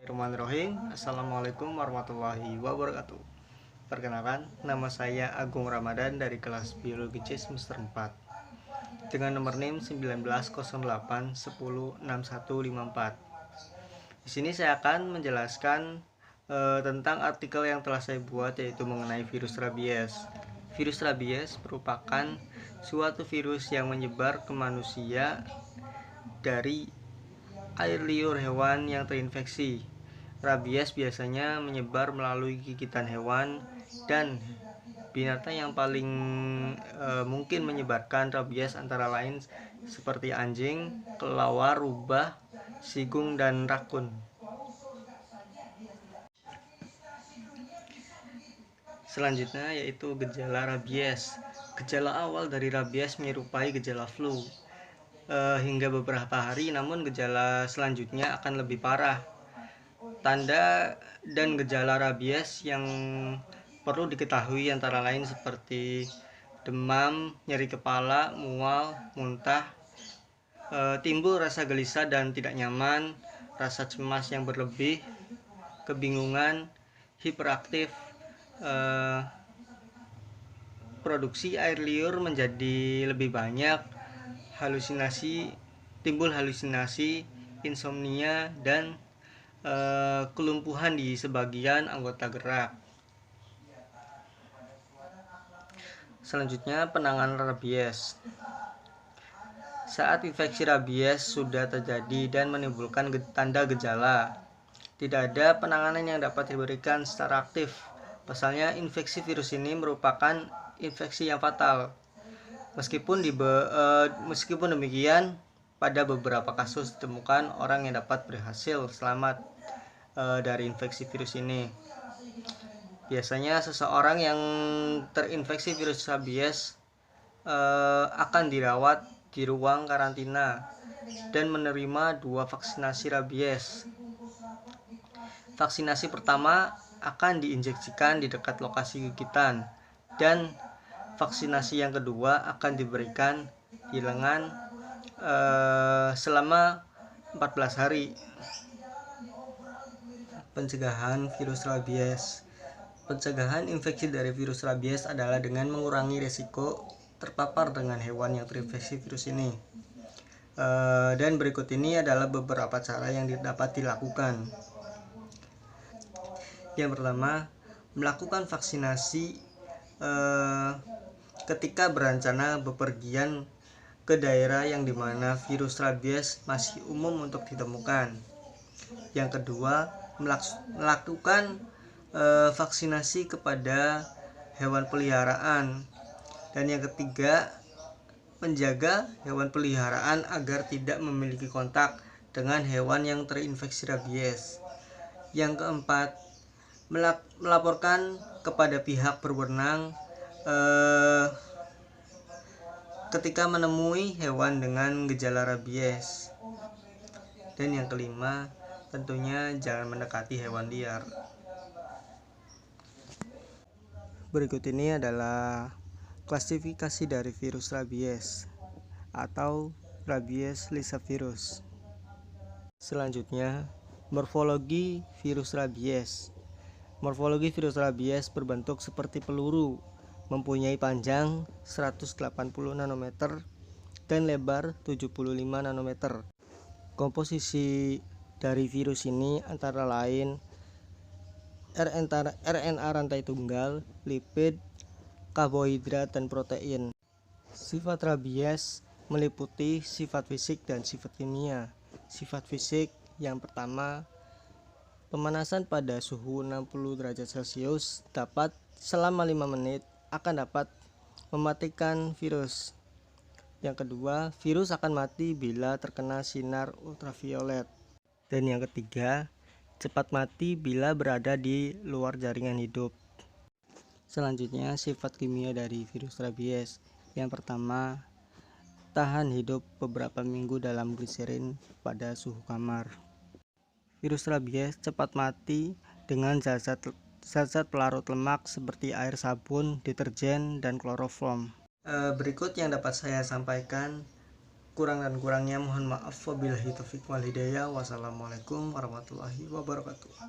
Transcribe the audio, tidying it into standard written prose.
Bismillahirrahmanirrahim. Assalamualaikum warahmatullahi wabarakatuh. Perkenalkan, nama saya Agung Ramadan dari kelas Biologi C semester 4 dengan nomor NIM 1908106154. Di sini saya akan menjelaskan tentang artikel yang telah saya buat, yaitu mengenai virus rabies. Virus rabies merupakan suatu virus yang menyebar ke manusia dari air liur hewan yang terinfeksi. Rabies biasanya menyebar melalui gigitan hewan, dan binatang yang paling mungkin menyebarkan rabies antara lain seperti anjing, kelelawar, rubah, sigung, dan rakun. Selanjutnya yaitu gejala rabies. Gejala awal dari rabies menyerupai gejala flu hingga beberapa hari, namun gejala selanjutnya akan lebih parah. Tanda dan gejala rabies yang perlu diketahui antara lain seperti demam, nyeri kepala, mual, muntah, timbul rasa gelisah dan tidak nyaman, rasa cemas yang berlebih, kebingungan, hiperaktif, produksi air liur menjadi lebih banyak, timbul halusinasi, insomnia, dan kelumpuhan di sebagian anggota gerak. Selanjutnya, penanganan rabies. Saat infeksi rabies sudah terjadi dan menimbulkan tanda gejala, tidak ada penanganan yang dapat diberikan secara aktif. Pasalnya, infeksi virus ini merupakan infeksi yang fatal. Meskipun demikian, pada beberapa kasus ditemukan orang yang dapat berhasil selamat dari infeksi virus ini. Biasanya seseorang yang terinfeksi virus rabies akan dirawat di ruang karantina dan menerima 2 vaksinasi rabies. Vaksinasi pertama akan diinjeksikan di dekat lokasi gigitan, dan vaksinasi yang kedua akan diberikan di lengan selama 14 hari. Pencegahan virus rabies. Pencegahan infeksi dari virus rabies adalah dengan mengurangi risiko terpapar dengan hewan yang terinfeksi virus ini. Dan berikut ini adalah beberapa cara yang dapat dilakukan. Yang pertama, melakukan vaksinasi ketika berencana bepergian ke daerah yang dimana virus rabies masih umum untuk ditemukan. Yang kedua, melakukan vaksinasi kepada hewan peliharaan. Dan yang ketiga, menjaga hewan peliharaan agar tidak memiliki kontak dengan hewan yang terinfeksi rabies. Yang keempat, melaporkan kepada pihak berwenang ketika menemui hewan dengan gejala rabies. Dan yang kelima, tentunya jangan mendekati hewan liar. Berikut ini adalah klasifikasi dari virus rabies atau rabies lissavirus. Selanjutnya, morfologi virus rabies. Morfologi virus rabies berbentuk seperti peluru, mempunyai panjang 180 nanometer dan lebar 75 nanometer. Komposisi dari virus ini antara lain RNA rantai tunggal, lipid, karbohidrat, dan protein. Sifat rabies meliputi sifat fisik dan sifat kimia. Sifat fisik yang pertama, pemanasan pada suhu 60 derajat Celcius dapat selama 5 menit akan dapat mematikan virus. Yang kedua, virus akan mati bila terkena sinar ultraviolet. Dan yang ketiga, cepat mati bila berada di luar jaringan hidup. Selanjutnya, sifat kimia dari virus rabies. Yang pertama, tahan hidup beberapa minggu dalam gliserin pada suhu kamar. Virus rabies cepat mati dengan zat-zat pelarut lemak seperti air sabun, deterjen, dan kloroform. Berikut yang dapat saya sampaikan Kurang dan kurangnya mohon maaf. Wabillahi taufiq wal hidayah. Wassalamualaikum warahmatullahi wabarakatuh.